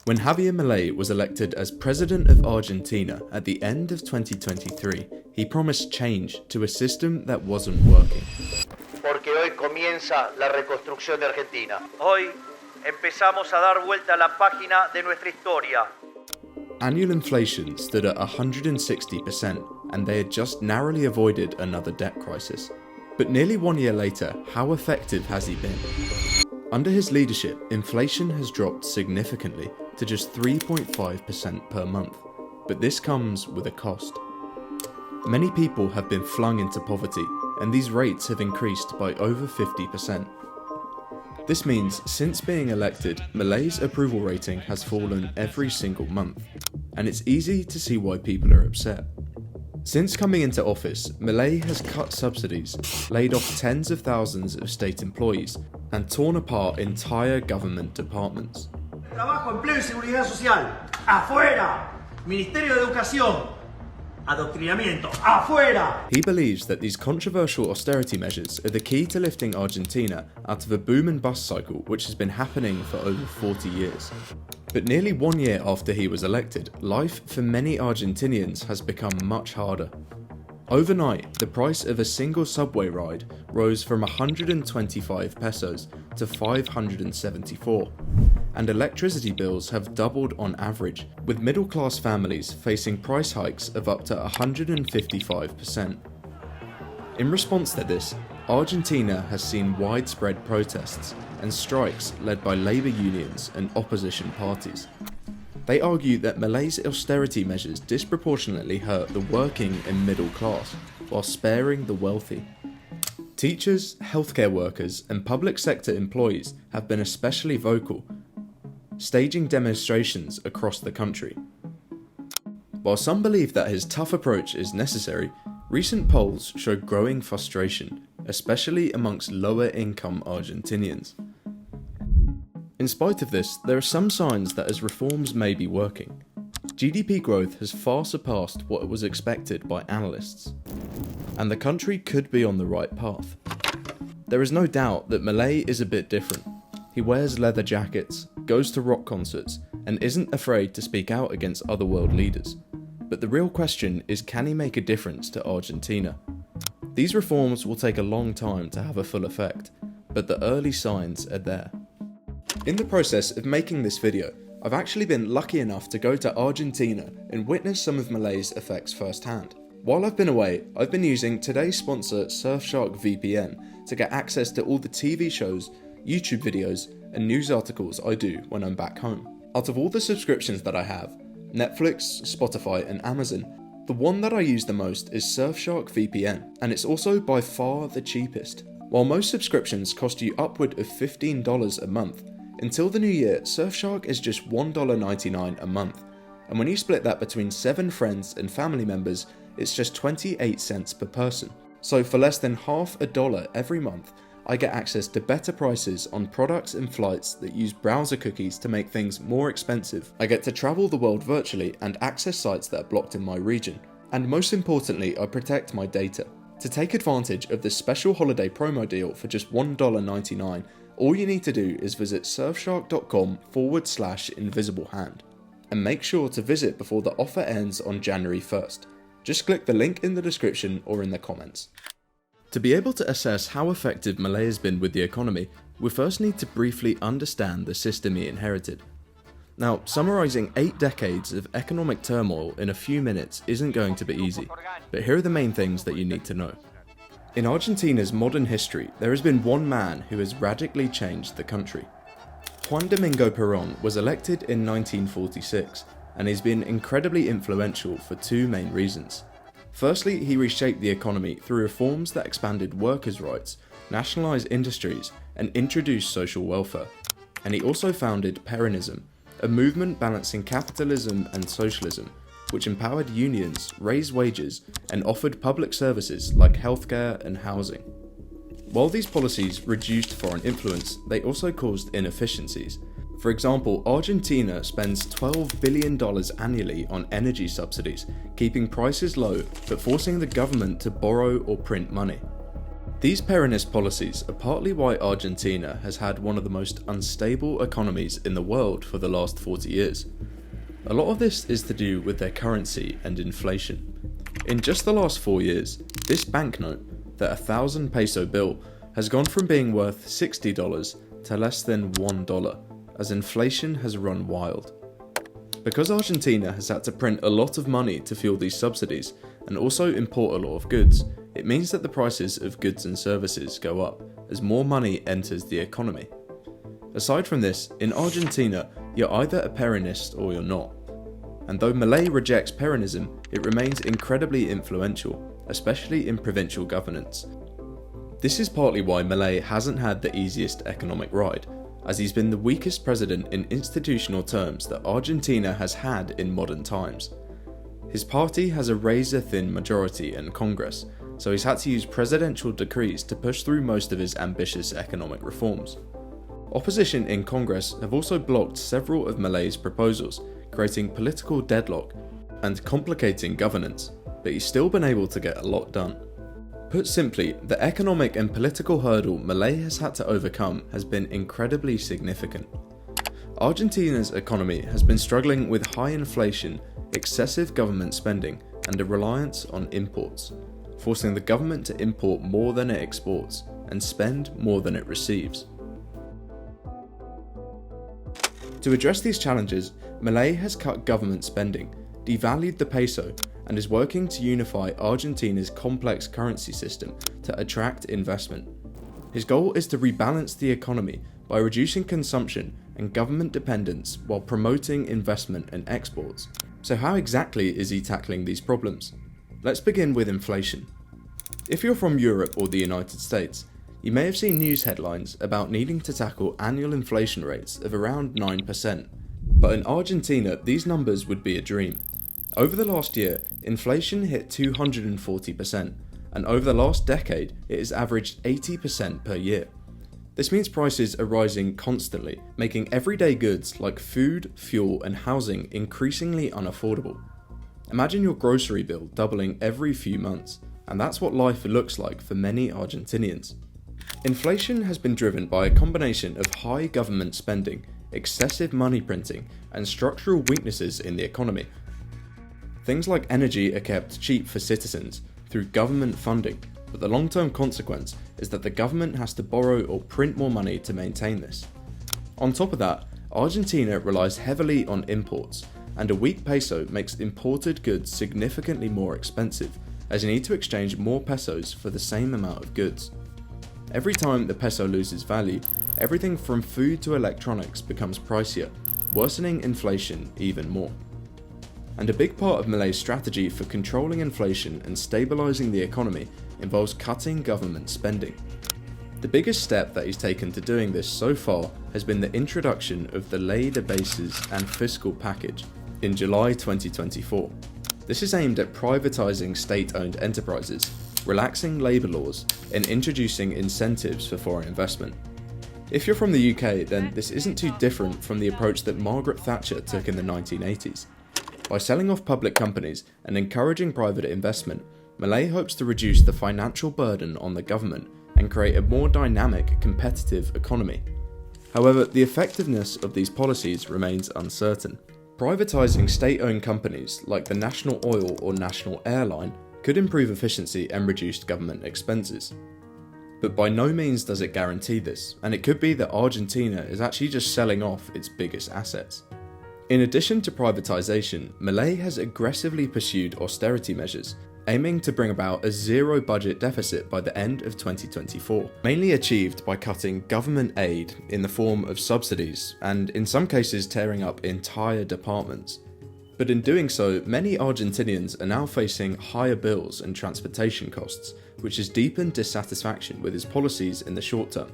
When Javier Milei was elected as president of Argentina at the end of 2023, he promised change to a system that wasn't working. Porque hoy comienza la reconstrucción de Argentina. Hoy empezamos a dar vuelta a la página de nuestra historia. Annual inflation stood at 160%, and they had just narrowly avoided another debt crisis. But nearly 1 year later, how effective has he been? Under his leadership, inflation has dropped significantly to just 3.5% per month, but this comes with a cost. Many people have been flung into poverty, and these rates have increased by over 50%. This means since being elected, Milei's approval rating has fallen every single month, and it's easy to see why people are upset. Since coming into office, Milei has cut subsidies, laid off tens of thousands of state employees, and torn apart entire government departments. Trabajo, empleo y seguridad social. Afuera. Ministerio de Educación. Adoctrinamiento. Afuera. He believes that these controversial austerity measures are the key to lifting Argentina out of a boom and bust cycle which has been happening for over 40 years. But nearly 1 year after he was elected, life for many Argentinians has become much harder. Overnight, the price of a single subway ride rose from 125 pesos to 574, and electricity bills have doubled on average, with middle-class families facing price hikes of up to 155%. In response to this, Argentina has seen widespread protests and strikes led by labour unions and opposition parties. They argue that Milei's austerity measures disproportionately hurt the working and middle class, while sparing the wealthy. Teachers, healthcare workers, and public sector employees have been especially vocal, staging demonstrations across the country. While some believe that his tough approach is necessary, recent polls show growing frustration, especially amongst lower-income Argentinians. In spite of this, there are some signs that his reforms may be working. GDP growth has far surpassed what was expected by analysts, and the country could be on the right path. There is no doubt that Milei is a bit different. He wears leather jackets, goes to rock concerts, and isn't afraid to speak out against other world leaders. But the real question is, can he make a difference to Argentina? These reforms will take a long time to have a full effect, but the early signs are there. In the process of making this video, I've actually been lucky enough to go to Argentina and witness some of Milei's effects firsthand. While I've been away, I've been using today's sponsor Surfshark VPN to get access to all the TV shows, YouTube videos, and news articles I do when I'm back home. Out of all the subscriptions that I have, Netflix, Spotify, and Amazon, the one that I use the most is Surfshark VPN, and it's also by far the cheapest. While most subscriptions cost you upward of $15 a month, until the new year, Surfshark is just $1.99 a month, and when you split that between 7 friends and family members, it's just 28 cents per person. So for less than half $1 every month, I get access to better prices on products and flights that use browser cookies to make things more expensive. I get to travel the world virtually and access sites that are blocked in my region. And most importantly, I protect my data. To take advantage of this special holiday promo deal for just $1.99, all you need to do is visit surfshark.com/invisiblehand. And make sure to visit before the offer ends on January 1st. Just click the link in the description or in the comments. To be able to assess how effective Milei has been with the economy, we first need to briefly understand the system he inherited. Now, summarising 8 decades of economic turmoil in a few minutes isn't going to be easy, but here are the main things that you need to know. In Argentina's modern history, there has been one man who has radically changed the country. Juan Domingo Perón was elected in 1946, and he's been incredibly influential for 2 main reasons. Firstly, he reshaped the economy through reforms that expanded workers' rights, nationalised industries, and introduced social welfare. And he also founded Peronism, a movement balancing capitalism and socialism, which empowered unions, raised wages, and offered public services like healthcare and housing. While these policies reduced foreign influence, they also caused inefficiencies. For example, Argentina spends $12 billion annually on energy subsidies, keeping prices low but forcing the government to borrow or print money. These Peronist policies are partly why Argentina has had one of the most unstable economies in the world for the last 40 years. A lot of this is to do with their currency and inflation. In just the last 4 years, this banknote, the 1,000 peso bill, has gone from being worth $60 to less than $1, as inflation has run wild. Because Argentina has had to print a lot of money to fuel these subsidies and also import a lot of goods, it means that the prices of goods and services go up as more money enters the economy. Aside from this, in Argentina, you're either a Peronist or you're not. And though Milei rejects Peronism, it remains incredibly influential, especially in provincial governance. This is partly why Milei hasn't had the easiest economic ride, as he's been the weakest president in institutional terms that Argentina has had in modern times. His party has a razor-thin majority in Congress, so he's had to use presidential decrees to push through most of his ambitious economic reforms. Opposition in Congress have also blocked several of Milei's proposals, creating political deadlock and complicating governance, but he's still been able to get a lot done. Put simply, the economic and political hurdle Milei has had to overcome has been incredibly significant. Argentina's economy has been struggling with high inflation, excessive government spending, and a reliance on imports, forcing the government to import more than it exports and spend more than it receives. To address these challenges, Milei has cut government spending, devalued the peso, and is working to unify Argentina's complex currency system to attract investment. His goal is to rebalance the economy by reducing consumption and government dependence while promoting investment and exports. So how exactly is he tackling these problems? Let's begin with inflation. If you're from Europe or the United States, you may have seen news headlines about needing to tackle annual inflation rates of around 9%. But in Argentina, these numbers would be a dream. Over the last year, inflation hit 240%, and over the last decade, it has averaged 80% per year. This means prices are rising constantly, making everyday goods like food, fuel, and housing increasingly unaffordable. Imagine your grocery bill doubling every few months, and that's what life looks like for many Argentinians. Inflation has been driven by a combination of high government spending, excessive money printing, and structural weaknesses in the economy. Things like energy are kept cheap for citizens through government funding, but the long-term consequence is that the government has to borrow or print more money to maintain this. On top of that, Argentina relies heavily on imports, and a weak peso makes imported goods significantly more expensive, as you need to exchange more pesos for the same amount of goods. Every time the peso loses value, everything from food to electronics becomes pricier, worsening inflation even more. And a big part of Milei's strategy for controlling inflation and stabilising the economy involves cutting government spending. The biggest step that he's taken to doing this so far has been the introduction of the Ley de Bases and Fiscal Package in July 2024. This is aimed at privatising state-owned enterprises, relaxing labour laws, and introducing incentives for foreign investment. If you're from the UK, then this isn't too different from the approach that Margaret Thatcher took in the 1980s. By selling off public companies and encouraging private investment, Milei hopes to reduce the financial burden on the government and create a more dynamic, competitive economy. However, the effectiveness of these policies remains uncertain. Privatising state-owned companies like the National Oil or National Airline could improve efficiency and reduce government expenses. But by no means does it guarantee this, and it could be that Argentina is actually just selling off its biggest assets. In addition to privatisation, Milei has aggressively pursued austerity measures, aiming to bring about a zero budget deficit by the end of 2024, mainly achieved by cutting government aid in the form of subsidies and in some cases tearing up entire departments. But in doing so, many Argentinians are now facing higher bills and transportation costs, which has deepened dissatisfaction with his policies in the short term.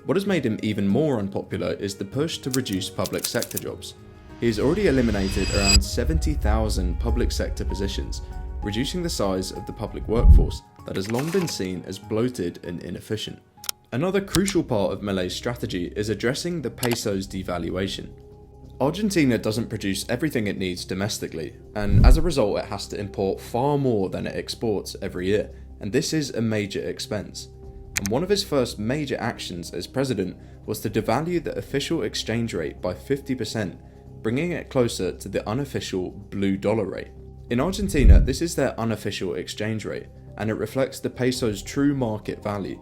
What has made him even more unpopular is the push to reduce public sector jobs. He has already eliminated around 70,000 public sector positions, reducing the size of the public workforce that has long been seen as bloated and inefficient. Another crucial part of Milei's strategy is addressing the peso's devaluation. Argentina doesn't produce everything it needs domestically, and as a result it has to import far more than it exports every year, and this is a major expense. And one of his first major actions as president was to devalue the official exchange rate by 50%, bringing it closer to the unofficial blue dollar rate. In Argentina, this is their unofficial exchange rate, and it reflects the peso's true market value,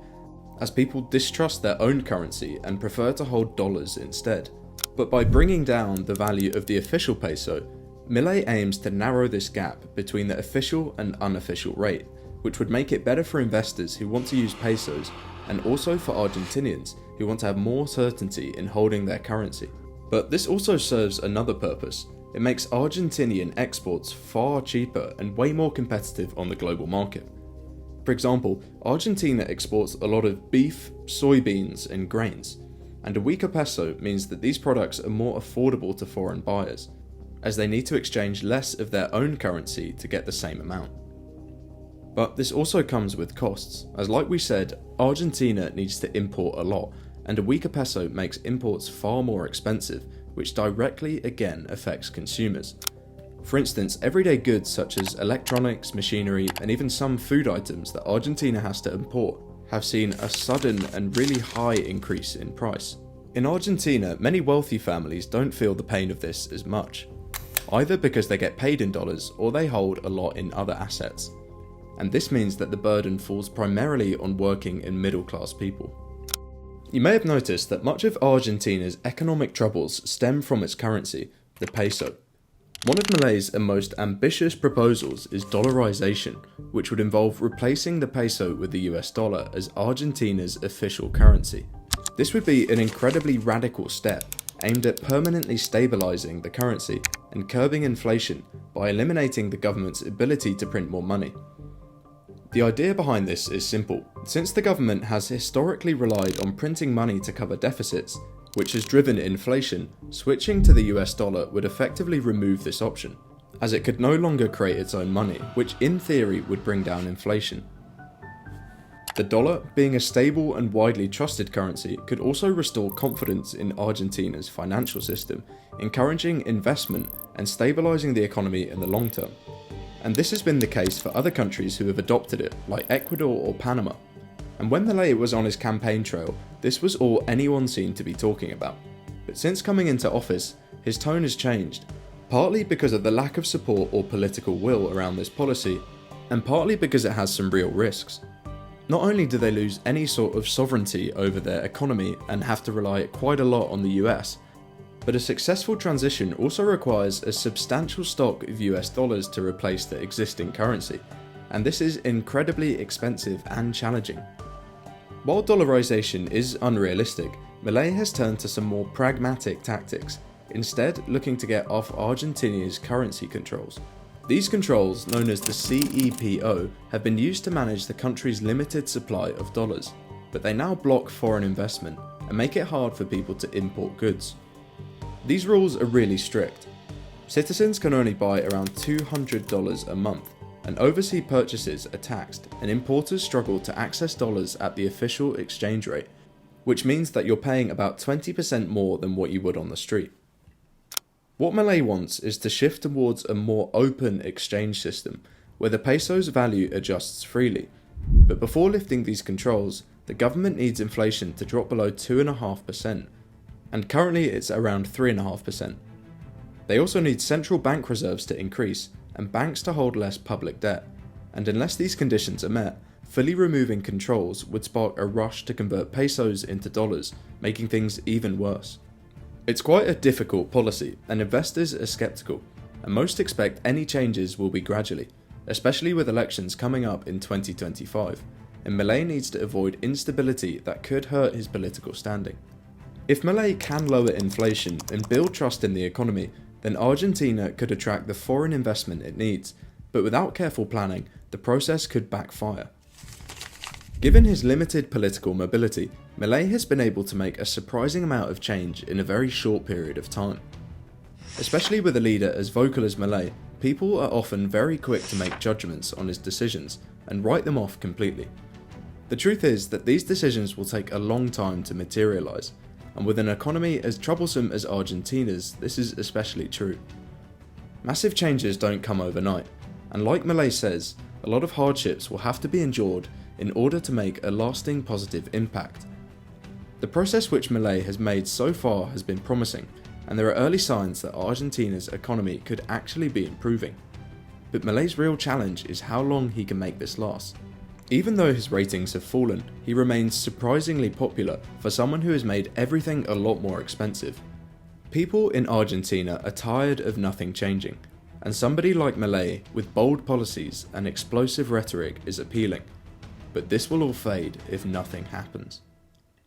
as people distrust their own currency and prefer to hold dollars instead. But by bringing down the value of the official peso, Milei aims to narrow this gap between the official and unofficial rate, which would make it better for investors who want to use pesos, and also for Argentinians who want to have more certainty in holding their currency. But this also serves another purpose. It makes Argentinian exports far cheaper and way more competitive on the global market. For example, Argentina exports a lot of beef, soybeans, and grains, and a weaker peso means that these products are more affordable to foreign buyers, as they need to exchange less of their own currency to get the same amount. But this also comes with costs, as like we said, Argentina needs to import a lot, and a weaker peso makes imports far more expensive, which directly again affects consumers. For instance, everyday goods such as electronics, machinery, and even some food items that Argentina has to import have seen a sudden and really high increase in price. In Argentina, many wealthy families don't feel the pain of this as much, either because they get paid in dollars or they hold a lot in other assets. And this means that the burden falls primarily on working and middle class people. You may have noticed that much of Argentina's economic troubles stem from its currency, the peso. One of Milei's most ambitious proposals is dollarisation, which would involve replacing the peso with the US dollar as Argentina's official currency. This would be an incredibly radical step aimed at permanently stabilising the currency and curbing inflation by eliminating the government's ability to print more money. The idea behind this is simple. Since the government has historically relied on printing money to cover deficits, which has driven inflation, switching to the US dollar would effectively remove this option, as it could no longer create its own money, which in theory would bring down inflation. The dollar, being a stable and widely trusted currency, could also restore confidence in Argentina's financial system, encouraging investment and stabilising the economy in the long term. And this has been the case for other countries who have adopted it, like Ecuador or Panama. And when Milei was on his campaign trail, this was all anyone seemed to be talking about. But since coming into office, his tone has changed, partly because of the lack of support or political will around this policy, and partly because it has some real risks. Not only do they lose any sort of sovereignty over their economy and have to rely quite a lot on the US, but a successful transition also requires a substantial stock of US dollars to replace the existing currency, and this is incredibly expensive and challenging. While dollarisation is unrealistic, Milei has turned to some more pragmatic tactics, instead looking to get off Argentina's currency controls. These controls, known as the CEPO, have been used to manage the country's limited supply of dollars, but they now block foreign investment and make it hard for people to import goods. These rules are really strict. Citizens can only buy around $200 a month, and overseas purchases are taxed, and importers struggle to access dollars at the official exchange rate, which means that you're paying about 20% more than what you would on the street. What Milei wants is to shift towards a more open exchange system, where the peso's value adjusts freely. But before lifting these controls, the government needs inflation to drop below 2.5%, and currently it's around 3.5%. They also need central bank reserves to increase, and banks to hold less public debt, and unless these conditions are met, fully removing controls would spark a rush to convert pesos into dollars, making things even worse. It's quite a difficult policy, and investors are skeptical, and most expect any changes will be gradually, especially with elections coming up in 2025, and Milei needs to avoid instability that could hurt his political standing. If Milei can lower inflation and build trust in the economy, then Argentina could attract the foreign investment it needs, but without careful planning, the process could backfire. Given his limited political mobility, Milei has been able to make a surprising amount of change in a very short period of time. Especially with a leader as vocal as Milei, people are often very quick to make judgments on his decisions and write them off completely. The truth is that these decisions will take a long time to materialise, and with an economy as troublesome as Argentina's, this is especially true. Massive changes don't come overnight, and like Milei says, A lot of hardships will have to be endured in order to make a lasting positive impact. The process which Milei has made so far has been promising, and there are early signs that Argentina's economy could actually be improving. But Milei's real challenge is how long he can make this last. Even though his ratings have fallen, he remains surprisingly popular for someone who has made everything a lot more expensive. People in Argentina are tired of nothing changing, and somebody like Milei with bold policies and explosive rhetoric is appealing. But this will all fade if nothing happens.